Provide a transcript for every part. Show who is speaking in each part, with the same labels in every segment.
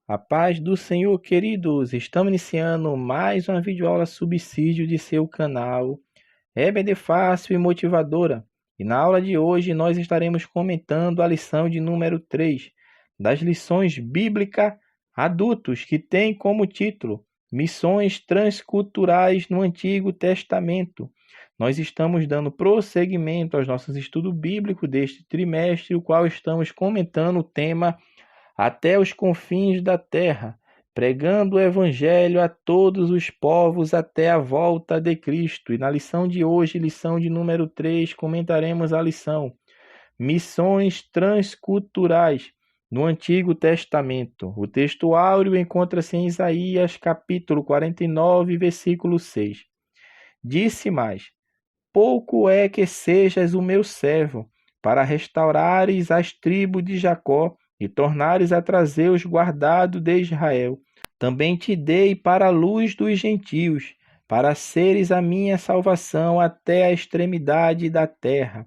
Speaker 1: A paz do Senhor, queridos! Estamos iniciando mais uma videoaula subsídio de seu canal EBD Fácil e Motivadora. E na aula de hoje nós estaremos comentando a lição de número 3 das lições bíblicas adultos, que tem como título Missões Transculturais no Antigo Testamento. Nós estamos dando prosseguimento aos nossos estudos bíblicos deste trimestre, o qual estamos comentando o tema até os confins da terra, pregando o evangelho a todos os povos até a volta de Cristo. E na lição de hoje, lição de número 3, comentaremos a lição Missões Transculturais no Antigo Testamento. O texto áureo encontra-se em Isaías, capítulo 49, versículo 6. Disse mais: pouco é que sejas o meu servo, para restaurares as tribos de Jacó, e tornares a trazer os guardados de Israel. Também te dei para a luz dos gentios, para seres a minha salvação até a extremidade da terra.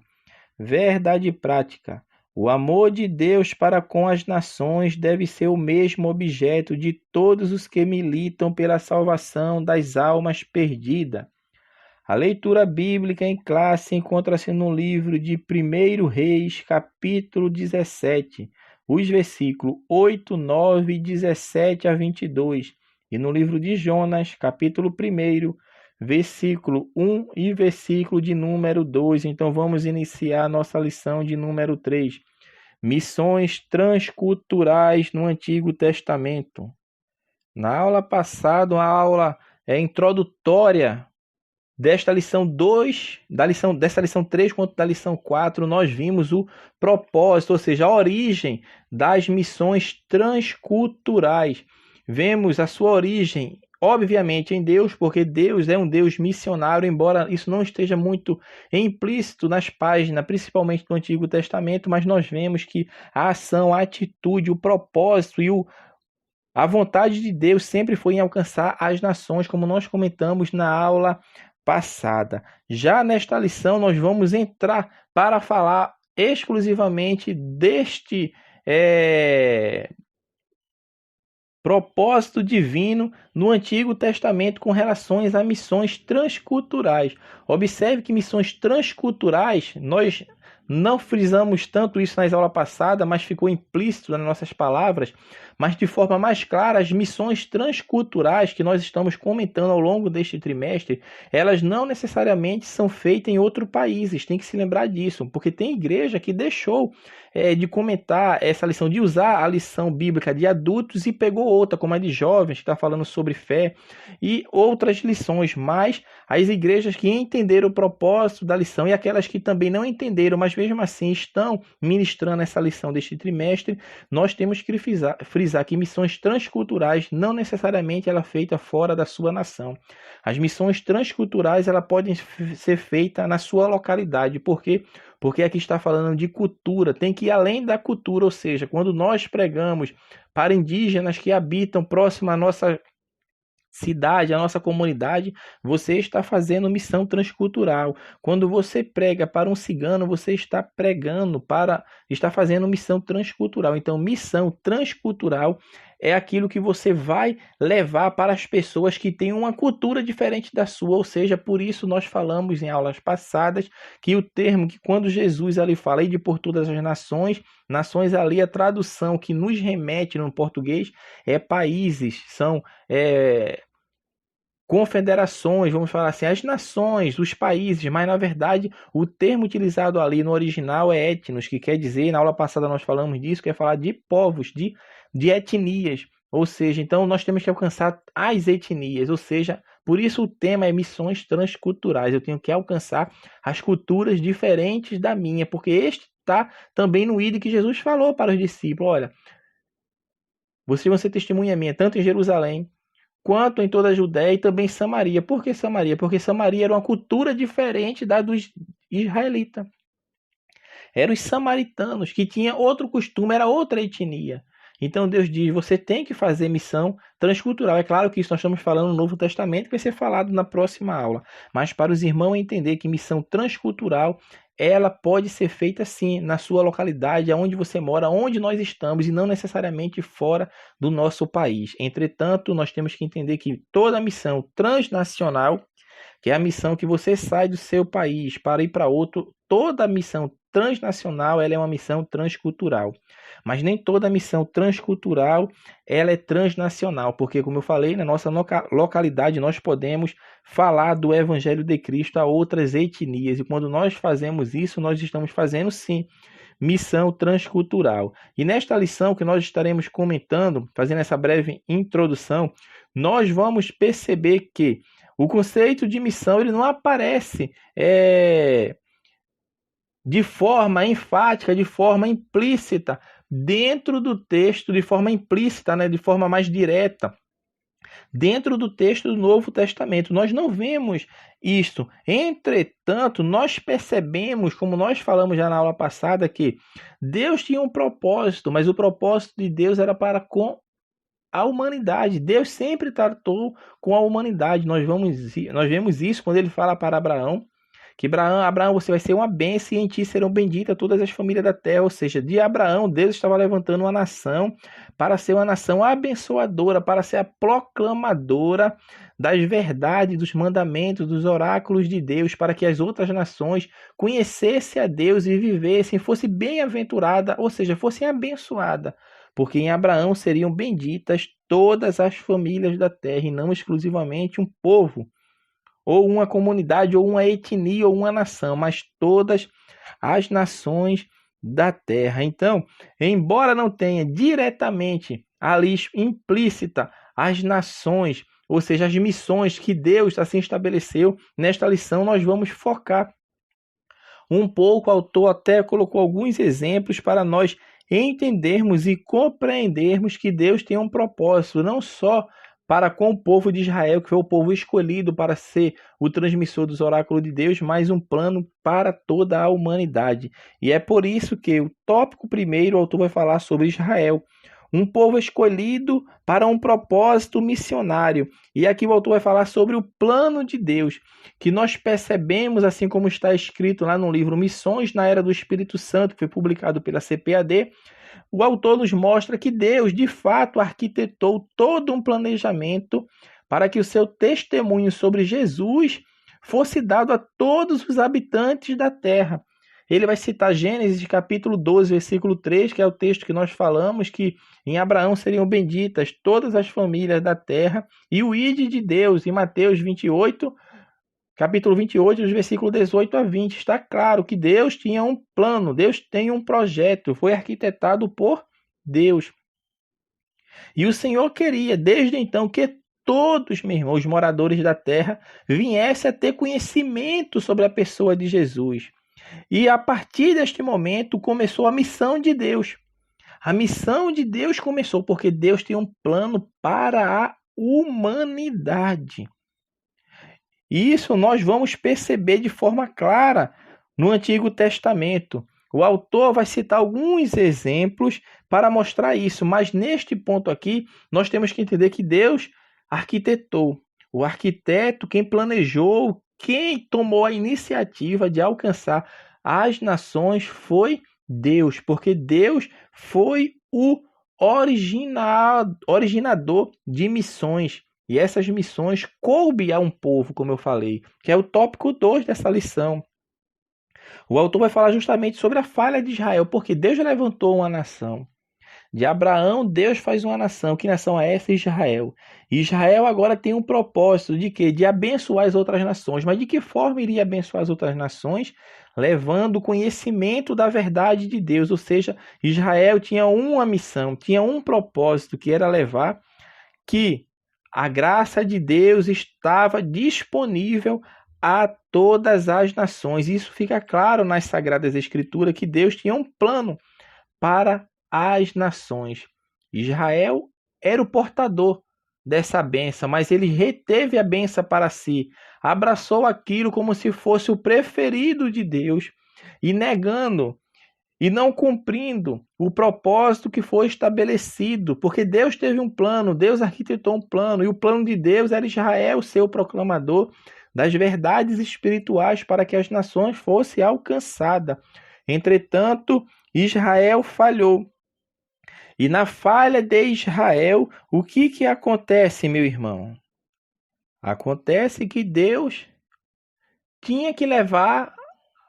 Speaker 1: Verdade prática. O amor de Deus para com as nações deve ser o mesmo objeto de todos os que militam pela salvação das almas perdidas. A leitura bíblica em classe encontra-se no livro de 1 Reis, capítulo 17, os versículos 8, 9, 17 a 22, e no livro de Jonas, capítulo 1, versículo 1 e versículo de número 2. Então vamos iniciar a nossa lição de número 3. Missões transculturais no Antigo Testamento. Na aula passada, uma aula introdutória desta lição 2, dessa lição 3 quanto da lição 4, nós vimos o propósito, ou seja, a origem das missões transculturais. Vemos a sua origem, obviamente, em Deus, porque Deus é um Deus missionário, embora isso não esteja muito implícito nas páginas, principalmente do Antigo Testamento, mas nós vemos que a ação, a atitude, o propósito e a vontade de Deus sempre foi em alcançar as nações, como nós comentamos na aula passada. Já nesta lição nós vamos entrar para falar exclusivamente deste propósito divino no Antigo Testamento com relações a missões transculturais. Observe que missões transculturais, nós não frisamos tanto isso nas aulas passadas, mas ficou implícito nas nossas palavras, mas de forma mais clara, as missões transculturais que nós estamos comentando ao longo deste trimestre, elas não necessariamente são feitas em outros países, tem que se lembrar disso, porque tem igreja que deixou de comentar essa lição, de usar a lição bíblica de adultos e pegou outra, como a de jovens, que está falando sobre fé, e outras lições, mas as igrejas que entenderam o propósito da lição e aquelas que também não entenderam, mas mesmo assim estão ministrando essa lição deste trimestre, nós temos que frisar que missões transculturais não necessariamente ela é feita fora da sua nação. As missões transculturais ela podem ser feitas na sua localidade. Por quê? Porque aqui está falando de cultura, tem que ir além da cultura, ou seja, quando nós pregamos para indígenas que habitam próximo à nossa cidade, a nossa comunidade, você está fazendo missão transcultural. Quando você prega para um cigano, você está está fazendo missão transcultural. Então, missão transcultural é aquilo que você vai levar para as pessoas que têm uma cultura diferente da sua, ou seja, por isso nós falamos em aulas passadas que o termo que quando Jesus ali fala de por todas as nações ali a tradução que nos remete no português é países, são confederações, vamos falar assim, as nações, os países, mas na verdade o termo utilizado ali no original é etnos, que quer dizer, na aula passada nós falamos disso, quer falar de povos, de etnias, ou seja, então nós temos que alcançar as etnias, ou seja, por isso o tema é missões transculturais, eu tenho que alcançar as culturas diferentes da minha, porque este está também no ídolo que Jesus falou para os discípulos, olha, vocês vão ser testemunha minha, tanto em Jerusalém, quanto em toda a Judéia e também Samaria. Por que Samaria? Porque Samaria era uma cultura diferente da dos israelitas. Eram os samaritanos, que tinham outro costume, era outra etnia. Então Deus diz, você tem que fazer missão transcultural. É claro que isso nós estamos falando no Novo Testamento, que vai ser falado na próxima aula. Mas para os irmãos entender que missão transcultural ela pode ser feita sim, na sua localidade, aonde você mora, onde nós estamos, e não necessariamente fora do nosso país. Entretanto, nós temos que entender que toda missão transnacional, que é a missão que você sai do seu país para ir para outro, toda missão transnacional, ela é uma missão transcultural. Mas nem toda missão transcultural, ela é transnacional, porque como eu falei, na nossa localidade nós podemos falar do Evangelho de Cristo a outras etnias, e quando nós fazemos isso, nós estamos fazendo sim missão transcultural. E nesta lição que nós estaremos comentando, fazendo essa breve introdução, nós vamos perceber que o conceito de missão ele não aparece de forma enfática, de forma implícita, dentro do texto, de forma implícita, né, de forma mais direta, dentro do texto do Novo Testamento. Nós não vemos isto. Entretanto, nós percebemos, como nós falamos já na aula passada, que Deus tinha um propósito, mas o propósito de Deus era para com a humanidade. Deus sempre tratou com a humanidade. Nós vemos isso quando ele fala para Abraão, que Abraão, você vai ser uma bênção e em ti serão benditas todas as famílias da terra. Ou seja, de Abraão, Deus estava levantando uma nação para ser uma nação abençoadora, para ser a proclamadora das verdades, dos mandamentos, dos oráculos de Deus, para que as outras nações conhecessem a Deus e vivessem, fossem bem-aventuradas, ou seja, fossem abençoadas. Porque em Abraão seriam benditas todas as famílias da terra, e não exclusivamente um povo, ou uma comunidade, ou uma etnia, ou uma nação, mas todas as nações da terra. Então, embora não tenha diretamente ali implícita as nações, ou seja, as missões que Deus assim estabeleceu, nesta lição nós vamos focar um pouco. O autor até colocou alguns exemplos para nós entendermos e compreendermos que Deus tem um propósito, não só para com o povo de Israel, que foi o povo escolhido para ser o transmissor dos oráculos de Deus, mas um plano para toda a humanidade. E é por isso que o tópico primeiro, o autor vai falar sobre Israel, um povo escolhido para um propósito missionário. E aqui o autor vai falar sobre o plano de Deus, que nós percebemos, assim como está escrito lá no livro Missões na Era do Espírito Santo, que foi publicado pela CPAD. O autor nos mostra que Deus, de fato, arquitetou todo um planejamento para que o seu testemunho sobre Jesus fosse dado a todos os habitantes da terra. Ele vai citar Gênesis capítulo 12, versículo 3, que é o texto que nós falamos, que em Abraão seriam benditas todas as famílias da terra, e o ide de Deus, em Mateus 28, capítulo 28, dos versículos 18 a 20, está claro que Deus tinha um plano, Deus tem um projeto, foi arquitetado por Deus. E o Senhor queria, desde então, que todos, meus irmãos, os moradores da terra, viessem a ter conhecimento sobre a pessoa de Jesus. E a partir deste momento começou a missão de Deus. A missão de Deus começou porque Deus tem um plano para a humanidade. E isso nós vamos perceber de forma clara no Antigo Testamento. O autor vai citar alguns exemplos para mostrar isso, mas neste ponto aqui nós temos que entender que Deus arquitetou. O arquiteto, quem planejou, quem tomou a iniciativa de alcançar as nações foi Deus, porque Deus foi o originador de missões. E essas missões coube a um povo, como eu falei, que é o tópico 2 dessa lição. O autor vai falar justamente sobre a falha de Israel, porque Deus levantou uma nação. De Abraão, Deus faz uma nação. Que nação é essa? Israel. E Israel agora tem um propósito de quê? De abençoar as outras nações. Mas de que forma iria abençoar as outras nações? Levando o conhecimento da verdade de Deus. Ou seja, Israel tinha uma missão, tinha um propósito, que era levar que a graça de Deus estava disponível a todas as nações. Isso fica claro nas Sagradas Escrituras, que Deus tinha um plano para as nações. Israel era o portador dessa bênção, mas ele reteve a bênção para si, abraçou aquilo como se fosse o preferido de Deus, e negando e não cumprindo o propósito que foi estabelecido, porque Deus teve um plano, Deus arquitetou um plano, e o plano de Deus era Israel ser o proclamador das verdades espirituais para que as nações fossem alcançadas. Entretanto, Israel falhou. E na falha de Israel, o que acontece, meu irmão? Acontece que Deus tinha que levar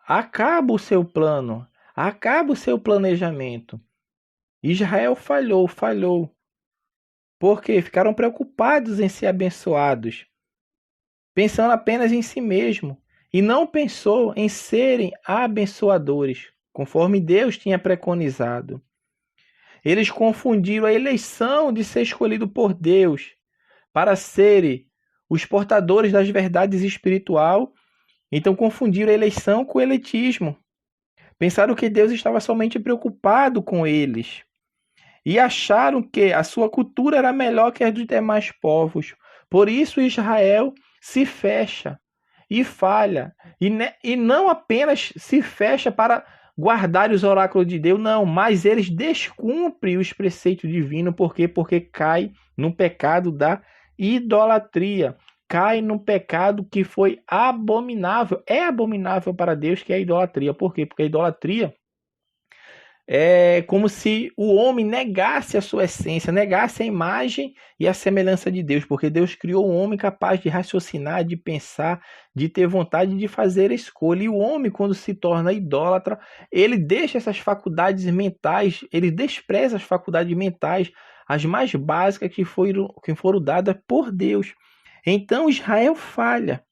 Speaker 1: a cabo o seu plano, a cabo o seu planejamento. Israel falhou. Porque ficaram preocupados em ser abençoados, pensando apenas em si mesmo, e não pensou em serem abençoadores, conforme Deus tinha preconizado. Eles confundiram a eleição de ser escolhido por Deus para serem os portadores das verdades espirituais. Então confundiram a eleição com o elitismo. Pensaram que Deus estava somente preocupado com eles. E acharam que a sua cultura era melhor que a dos demais povos. Por isso Israel se fecha e falha. E não apenas se fecha para guardar os oráculos de Deus, não, mas eles descumprem os preceitos divinos. Por quê? Porque cai no pecado da idolatria. Cai no pecado que foi abominável. É abominável para Deus, que é a idolatria. Por quê? Porque a idolatria é como se o homem negasse a sua essência, negasse a imagem e a semelhança de Deus, porque Deus criou um homem capaz de raciocinar, de pensar, de ter vontade de fazer escolha. E o homem, quando se torna idólatra, ele deixa essas faculdades mentais, ele despreza as faculdades mentais, as mais básicas que foram dadas por Deus. Então Israel falha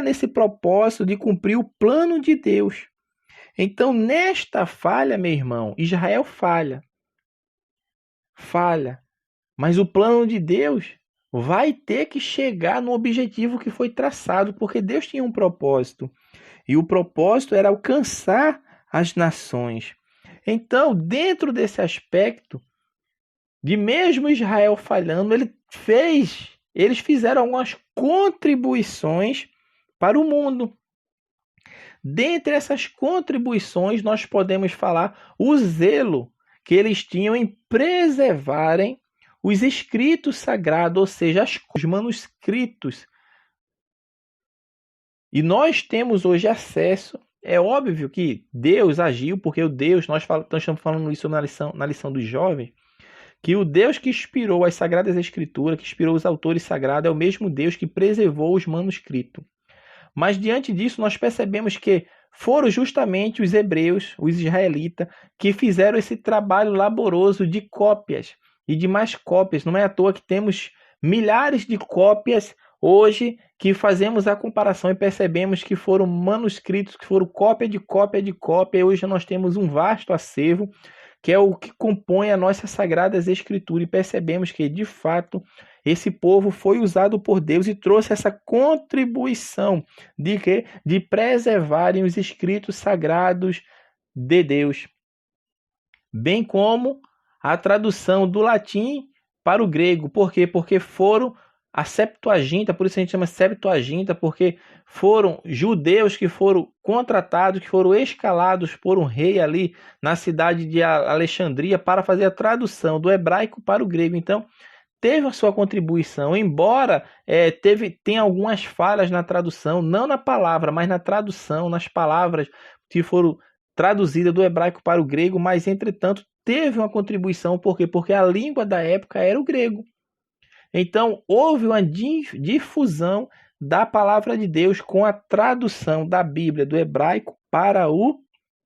Speaker 1: nesse propósito de cumprir o plano de Deus. Então, nesta falha, meu irmão, Israel falha. Mas o plano de Deus vai ter que chegar no objetivo que foi traçado, porque Deus tinha um propósito. E o propósito era alcançar as nações. Então, dentro desse aspecto, de mesmo Israel falhando, eles fizeram algumas contribuições para o mundo. Dentre essas contribuições, nós podemos falar o zelo que eles tinham em preservarem os escritos sagrados, ou seja, os manuscritos. E nós temos hoje acesso. É óbvio que Deus agiu, porque o Deus, nós estamos falando isso na lição dos jovens, que o Deus que inspirou as Sagradas Escrituras, que inspirou os autores sagrados, é o mesmo Deus que preservou os manuscritos. Mas diante disso, nós percebemos que foram justamente os hebreus, os israelitas, que fizeram esse trabalho laboroso de cópias e de mais cópias. Não é à toa que temos milhares de cópias hoje que fazemos a comparação e percebemos que foram manuscritos, que foram cópia de cópia de cópia. E hoje nós temos um vasto acervo, que é o que compõe as nossas Sagradas Escrituras. E percebemos que, de fato, esse povo foi usado por Deus e trouxe essa contribuição de preservarem os escritos sagrados de Deus. Bem como a tradução do latim para o grego. Por quê? Porque foram a Septuaginta, por isso a gente chama Septuaginta, porque foram judeus que foram contratados, que foram escalados por um rei ali na cidade de Alexandria para fazer a tradução do hebraico para o grego. Então, teve a sua contribuição, embora tenha algumas falhas na tradução, não na palavra, mas na tradução, nas palavras que foram traduzidas do hebraico para o grego, mas, entretanto, teve uma contribuição. Por quê? Porque a língua da época era o grego. Então, houve uma difusão da palavra de Deus com a tradução da Bíblia do hebraico para o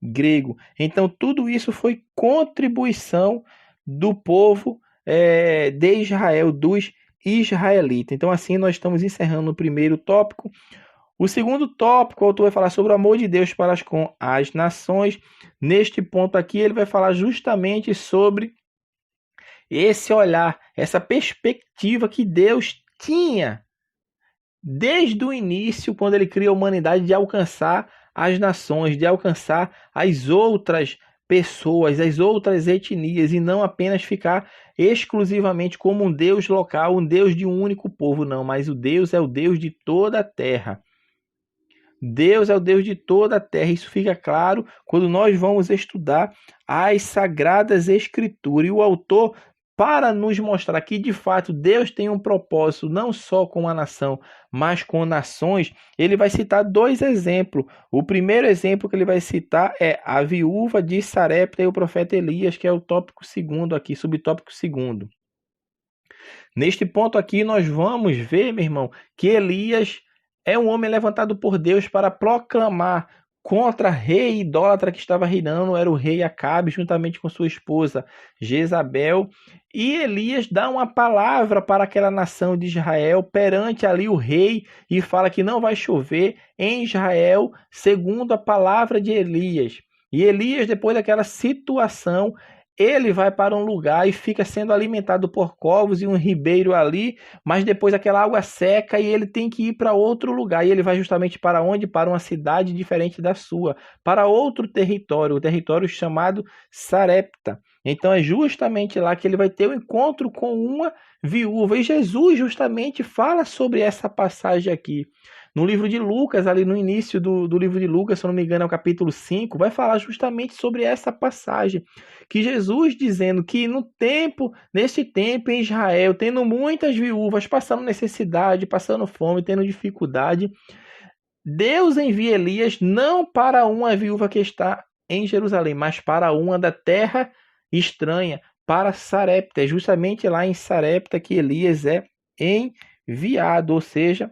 Speaker 1: grego. Então, tudo isso foi contribuição do povo de Israel, dos israelitas. Então, assim, nós estamos encerrando o primeiro tópico. O segundo tópico, o autor vai falar sobre o amor de Deus para com as nações. Neste ponto aqui, ele vai falar justamente sobre esse olhar, essa perspectiva que Deus tinha desde o início, quando ele cria a humanidade, de alcançar as nações, de alcançar as outras pessoas, as outras etnias, e não apenas ficar exclusivamente como um Deus local, um Deus de um único povo, não, mas o Deus é o Deus de toda a terra. Deus é o Deus de toda a terra. Isso fica claro quando nós vamos estudar as Sagradas Escrituras. E o autor para nos mostrar que, de fato, Deus tem um propósito não só com a nação, mas com nações, ele vai citar 2 exemplos. O primeiro exemplo que ele vai citar é a viúva de Sarepta e o profeta Elias, que é o tópico 2º aqui, subtópico 2º. Neste ponto aqui, nós vamos ver, meu irmão, que Elias é um homem levantado por Deus para proclamar contra rei idólatra que estava reinando, era o rei Acabe, juntamente com sua esposa Jezabel. E Elias dá uma palavra para aquela nação de Israel perante ali o rei e fala que não vai chover em Israel, segundo a palavra de Elias. E Elias, depois daquela situação, ele vai para um lugar e fica sendo alimentado por corvos e um ribeiro ali, mas depois aquela água seca e ele tem que ir para outro lugar. E ele vai justamente para onde? Para uma cidade diferente da sua, para outro território, o território chamado Sarepta. Então é justamente lá que ele vai ter o encontro com uma viúva. E Jesus justamente fala sobre essa passagem aqui. No livro de Lucas, ali no início do livro de Lucas, se eu não me engano, é o capítulo 5, vai falar justamente sobre essa passagem. Que Jesus dizendo que nesse tempo em Israel, tendo muitas viúvas, passando necessidade, passando fome, tendo dificuldade, Deus envia Elias não para uma viúva que está em Jerusalém, mas para uma da terra estranha, para Sarepta. É justamente lá em Sarepta que Elias é enviado, ou seja,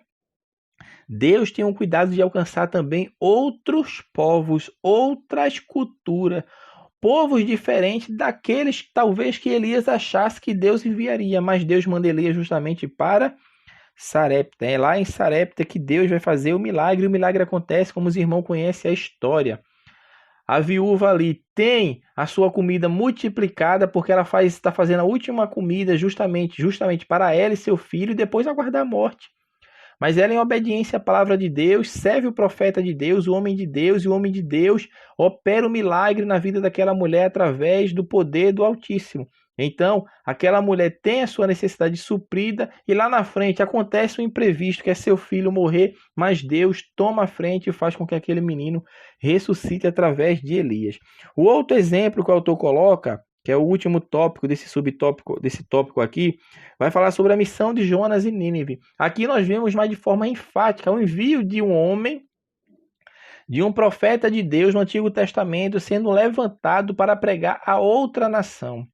Speaker 1: Deus tem um cuidado de alcançar também outros povos, outras culturas, povos diferentes daqueles talvez que Elias achasse que Deus enviaria, mas Deus manda Elias justamente para Sarepta. É lá em Sarepta que Deus vai fazer o milagre, e o milagre acontece como os irmãos conhecem a história. A viúva ali tem a sua comida multiplicada porque ela está fazendo a última comida justamente para ela e seu filho e depois aguardar a morte. Mas ela, em obediência à palavra de Deus, serve o profeta de Deus, o homem de Deus, e o homem de Deus opera o milagre na vida daquela mulher através do poder do Altíssimo. Então, aquela mulher tem a sua necessidade suprida e lá na frente acontece um imprevisto, que é seu filho morrer, mas Deus toma a frente e faz com que aquele menino ressuscite através de Elias. O outro exemplo que o autor coloca, que é o último tópico desse tópico aqui, vai falar sobre a missão de Jonas em Nínive. Aqui nós vemos mais de forma enfática o envio de um homem, de um profeta de Deus no Antigo Testamento, sendo levantado para pregar a outra nação.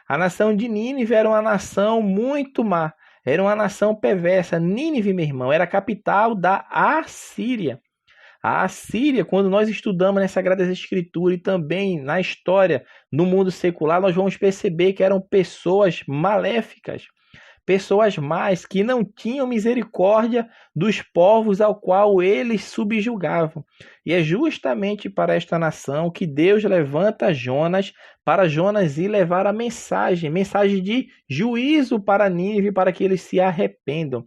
Speaker 1: A nação de Nínive era uma nação muito má, era uma nação perversa. Nínive, meu irmão, era a capital da Assíria. A Assíria, quando nós estudamos nas Sagradas Escrituras e também na história no mundo secular, nós vamos perceber que eram pessoas maléficas, pessoas más, que não tinham misericórdia dos povos ao qual eles subjugavam. E é justamente para esta nação que Deus levanta Jonas, para Jonas ir levar a mensagem de juízo para Nínive, para que eles se arrependam.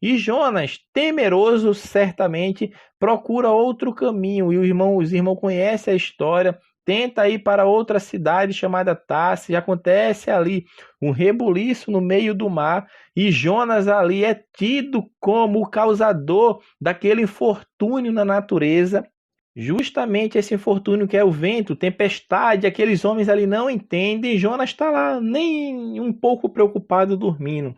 Speaker 1: E Jonas, temeroso, certamente, procura outro caminho. E os irmãos conhecem a história, tenta ir para outra cidade chamada Tarsis. Acontece ali um rebuliço no meio do mar. E Jonas ali é tido como o causador daquele infortúnio na natureza. Justamente esse infortúnio que é o vento, tempestade, aqueles homens ali não entendem. Jonas está lá, nem um pouco preocupado, dormindo.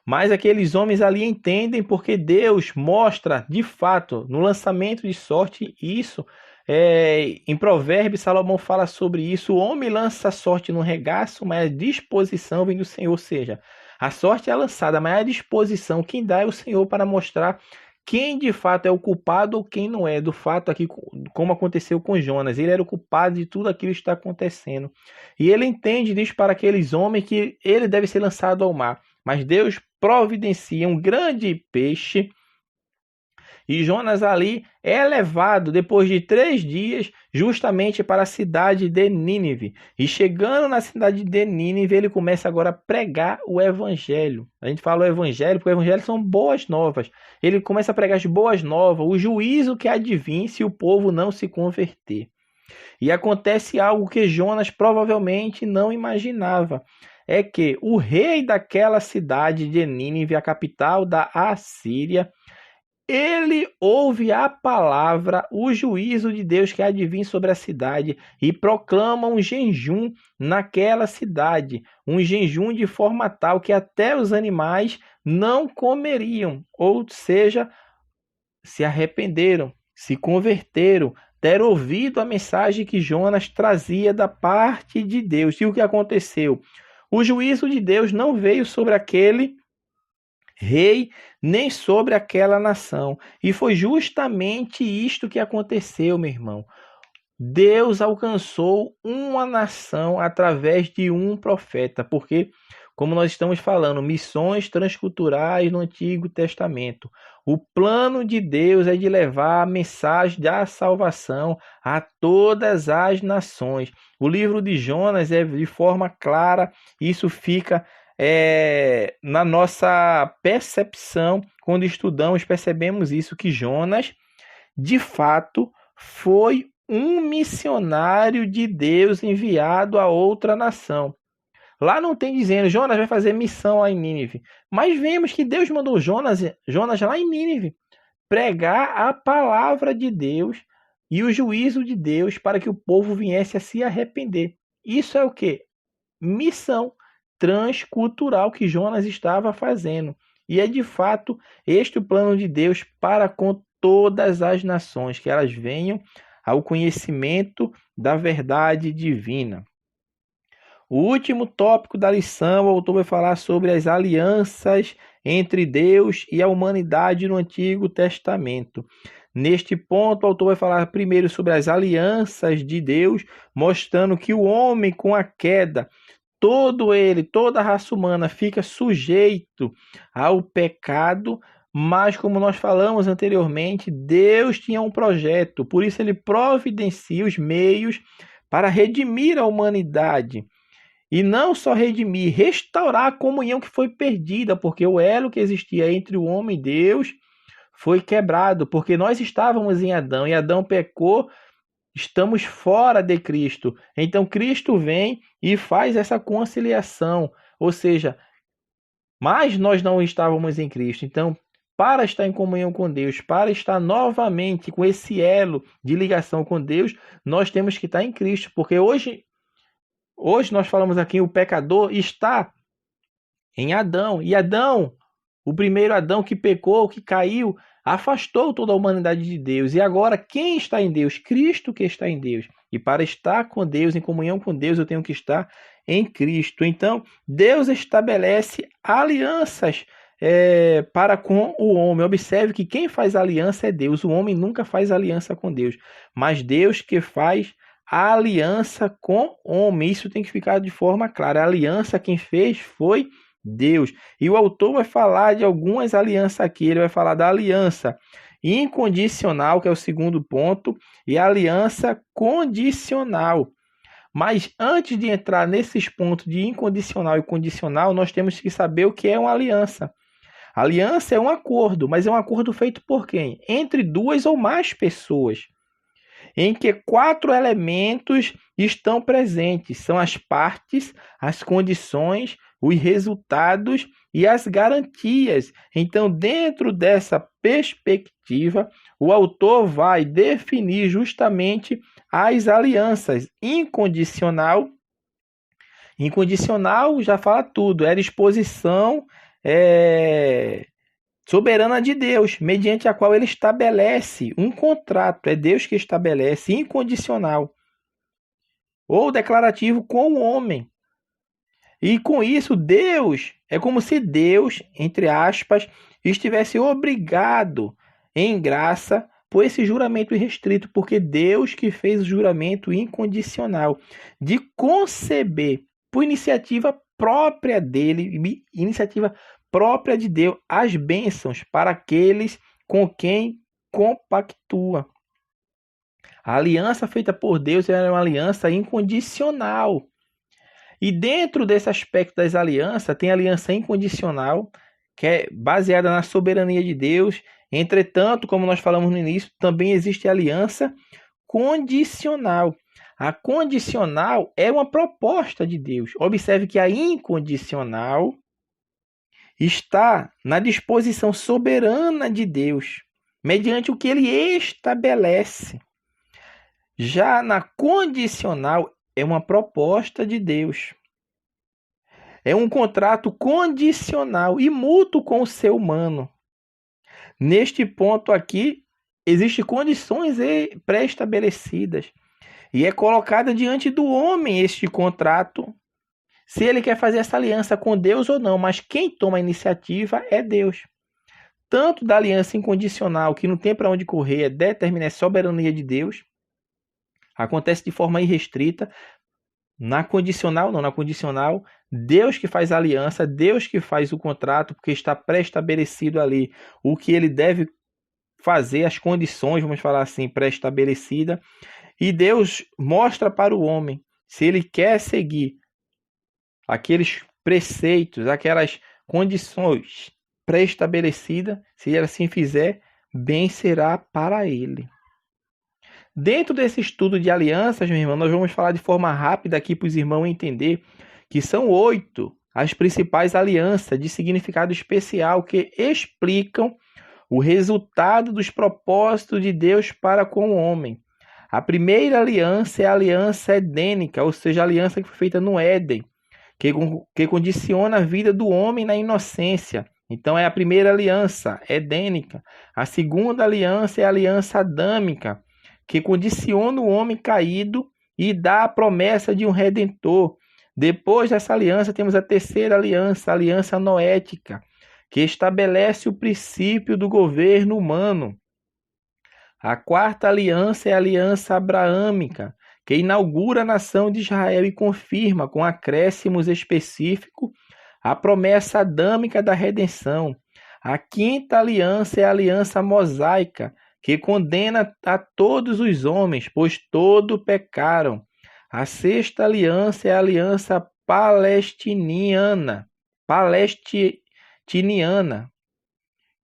Speaker 1: Mas aqueles homens ali entendem porque Deus mostra, de fato, no lançamento de sorte, isso. Em Provérbios, Salomão fala sobre isso. O homem lança a sorte no regaço, mas a disposição vem do Senhor. Ou seja, a sorte é lançada, mas a disposição, quem dá é o Senhor para mostrar quem de fato é o culpado ou quem não é. Do fato aqui, como aconteceu com Jonas, ele era o culpado de tudo aquilo que está acontecendo. E ele entende, diz para aqueles homens que ele deve ser lançado ao mar. Mas Deus providencia um grande peixe e Jonas ali é levado depois de 3 dias justamente para a cidade de Nínive. E chegando na cidade de Nínive, ele começa agora a pregar o evangelho. A gente fala o evangelho porque o evangelho são boas novas. Ele começa a pregar as boas novas, o juízo que advém se o povo não se converter. E acontece algo que Jonas provavelmente não imaginava. É que o rei daquela cidade de Nínive, a capital da Assíria, ele ouve a palavra, o juízo de Deus que há de vir sobre a cidade e proclama um jejum naquela cidade, um jejum de forma tal que até os animais não comeriam, ou seja, se arrependeram, se converteram, deram ouvido à mensagem que Jonas trazia da parte de Deus. E o que aconteceu? O juízo de Deus não veio sobre aquele rei, nem sobre aquela nação. E foi justamente isto que aconteceu, meu irmão. Deus alcançou uma nação através de um profeta, porque, como nós estamos falando, missões transculturais no Antigo Testamento. O plano de Deus é de levar a mensagem da salvação a todas as nações. O livro de Jonas é de forma clara, isso fica na nossa percepção, quando estudamos, percebemos isso, que Jonas, de fato, foi um missionário de Deus enviado a outra nação. Lá não tem dizendo, Jonas vai fazer missão lá em Nínive. Mas vemos que Deus mandou Jonas lá em Nínive pregar a palavra de Deus e o juízo de Deus para que o povo viesse a se arrepender. Isso é o quê? Missão transcultural que Jonas estava fazendo. E é de fato este o plano de Deus para com todas as nações, que elas venham ao conhecimento da verdade divina. O último tópico da lição, o autor vai falar sobre as alianças entre Deus e a humanidade no Antigo Testamento. Neste ponto, o autor vai falar primeiro sobre as alianças de Deus, mostrando que o homem, com a queda, toda a raça humana fica sujeito ao pecado, mas como nós falamos anteriormente, Deus tinha um projeto, por isso ele providencia os meios para redimir a humanidade. E não só redimir, restaurar a comunhão que foi perdida, porque o elo que existia entre o homem e Deus foi quebrado, porque nós estávamos em Adão e Adão pecou, estamos fora de Cristo. Então Cristo vem e faz essa conciliação, ou seja, mas nós não estávamos em Cristo. Então, para estar em comunhão com Deus, para estar novamente com esse elo de ligação com Deus, nós temos que estar em Cristo, porque hoje nós falamos aqui, o pecador está em Adão. E Adão, o primeiro Adão que pecou, que caiu, afastou toda a humanidade de Deus. E agora, quem está em Deus? Cristo que está em Deus. E para estar com Deus, em comunhão com Deus, eu tenho que estar em Cristo. Então, Deus estabelece alianças para com o homem. Observe que quem faz aliança é Deus. O homem nunca faz aliança com Deus. Mas Deus que faz a aliança com o homem. Isso tem que ficar de forma clara. A aliança quem fez foi Deus. E o autor vai falar de algumas alianças aqui. Ele vai falar da aliança incondicional, que é o segundo ponto, e a aliança condicional. Mas antes de entrar nesses pontos de incondicional e condicional, nós temos que saber o que é uma aliança. A aliança é um acordo, mas é um acordo feito por quem? Entre duas ou mais pessoas, em que 4 elementos estão presentes. São as partes, as condições, os resultados e as garantias. Então, dentro dessa perspectiva, o autor vai definir justamente as alianças. Incondicional já fala tudo, é a disposição soberana de Deus, mediante a qual ele estabelece um contrato. É Deus que estabelece. Incondicional ou declarativo com o homem. E com isso, Deus, é como se Deus, entre aspas, estivesse obrigado em graça por esse juramento irrestrito, porque Deus que fez o juramento incondicional de conceber por iniciativa própria dele, iniciativa própria de Deus, as bênçãos para aqueles com quem compactua. A aliança feita por Deus é uma aliança incondicional. E dentro desse aspecto das alianças, tem a aliança incondicional, que é baseada na soberania de Deus. Entretanto, como nós falamos no início, também existe a aliança condicional. A condicional é uma proposta de Deus. Observe que a incondicional está na disposição soberana de Deus. mediante o que ele estabelece. Já na condicional, é uma proposta de Deus. É um contrato condicional e mútuo com o ser humano. Neste ponto aqui, existem condições pré-estabelecidas. E é colocada diante do homem este contrato, se ele quer fazer essa aliança com Deus ou não. Mas quem toma a iniciativa é Deus. Tanto da aliança incondicional, que não tem para onde correr, é determinar a soberania de Deus, acontece de forma irrestrita. Na condicional, não. Na condicional, Deus que faz a aliança, Deus que faz o contrato, porque está pré-estabelecido ali o que ele deve fazer, as condições, vamos falar assim, pré-estabelecida. E Deus mostra para o homem, se ele quer seguir aqueles preceitos, aquelas condições pré-estabelecidas, se ele assim fizer, bem será para ele. Dentro desse estudo de alianças, meu irmão, nós vamos falar de forma rápida aqui para os irmãos entender que são 8 as principais alianças de significado especial que explicam o resultado dos propósitos de Deus para com o homem. A primeira aliança é a aliança edênica, ou seja, a aliança que foi feita no Éden, que condiciona a vida do homem na inocência. Então é a primeira aliança edênica. A segunda aliança é a aliança adâmica, que condiciona o homem caído e dá a promessa de um redentor. Depois dessa aliança temos a terceira aliança, a aliança noética, que estabelece o princípio do governo humano. A quarta aliança é a aliança abraâmica, que inaugura a nação de Israel e confirma, com acréscimos específicos, a promessa adâmica da redenção. A quinta aliança é a aliança mosaica, que condena a todos os homens, pois todos pecaram. A sexta aliança é a aliança palestiniana,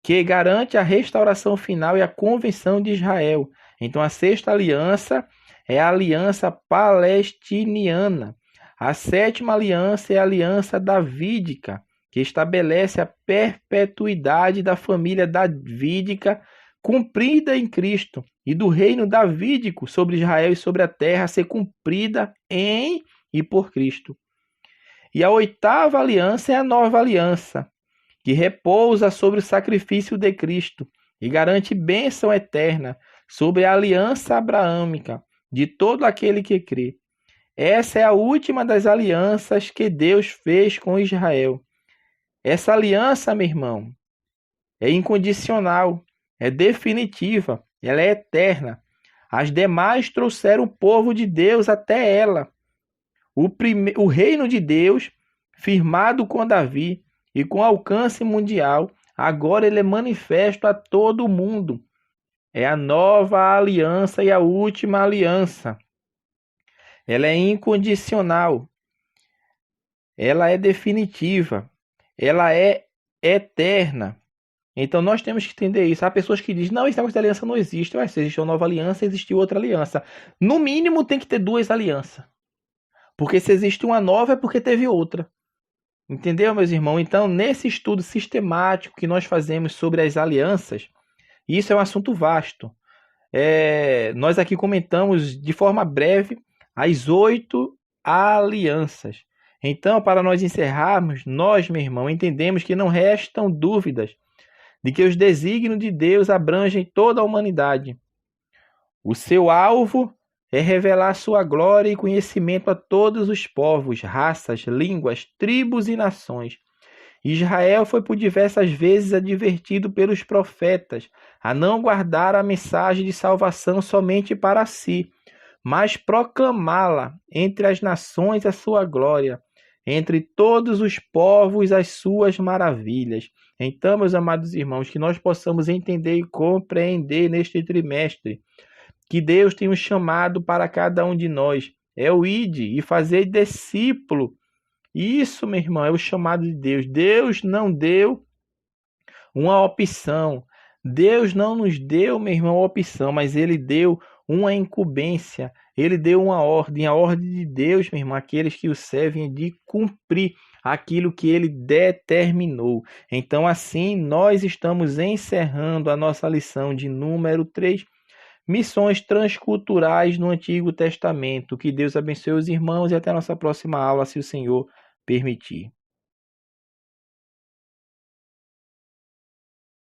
Speaker 1: que garante a restauração final e a convenção de Israel. Então, a sexta aliança é a aliança palestiniana. A sétima aliança é a aliança davídica, que estabelece a perpetuidade da família davídica cumprida em Cristo e do reino davídico sobre Israel e sobre a terra ser cumprida em e por Cristo. E a oitava aliança é a nova aliança, que repousa sobre o sacrifício de Cristo e garante bênção eterna sobre a aliança abraâmica de todo aquele que crê. Essa é a última das alianças que Deus fez com Israel. Essa aliança, meu irmão, é incondicional, é definitiva, ela é eterna. As demais trouxeram o povo de Deus até ela. O reino de Deus, firmado com Davi e com alcance mundial, agora ele é manifesto a todo o mundo. É a nova aliança e a última aliança. Ela é incondicional. Ela é definitiva. Ela é eterna. Então nós temos que entender isso. Há pessoas que dizem, não, esse negócio de aliança não existe. Ué, se existiu uma nova aliança, existiu outra aliança. No mínimo tem que ter 2 alianças. Porque se existe uma nova é porque teve outra. Entendeu, meus irmãos? Então, nesse estudo sistemático que nós fazemos sobre as alianças, isso é um assunto vasto. Nós aqui comentamos de forma breve as 8 alianças. Então, para nós encerrarmos, nós, meu irmão, entendemos que não restam dúvidas de que os desígnios de Deus abrangem toda a humanidade. O seu alvo é revelar sua glória e conhecimento a todos os povos, raças, línguas, tribos e nações. Israel foi por diversas vezes advertido pelos profetas a não guardar a mensagem de salvação somente para si, mas proclamá-la entre as nações a sua glória, entre todos os povos as suas maravilhas. Então, meus amados irmãos, que nós possamos entender e compreender neste trimestre que Deus tem um chamado para cada um de nós. É o ide e fazer discípulo. Isso, meu irmão, é o chamado de Deus. Deus não deu uma opção. Deus não nos deu, meu irmão, uma opção, mas Ele deu uma incumbência. Ele deu uma ordem. A ordem de Deus, meu irmão, aqueles que o servem de cumprir aquilo que ele determinou. Então, assim, nós estamos encerrando a nossa lição de número 3, missões transculturais no Antigo Testamento. Que Deus abençoe os irmãos e até a nossa próxima aula, se o Senhor permitir.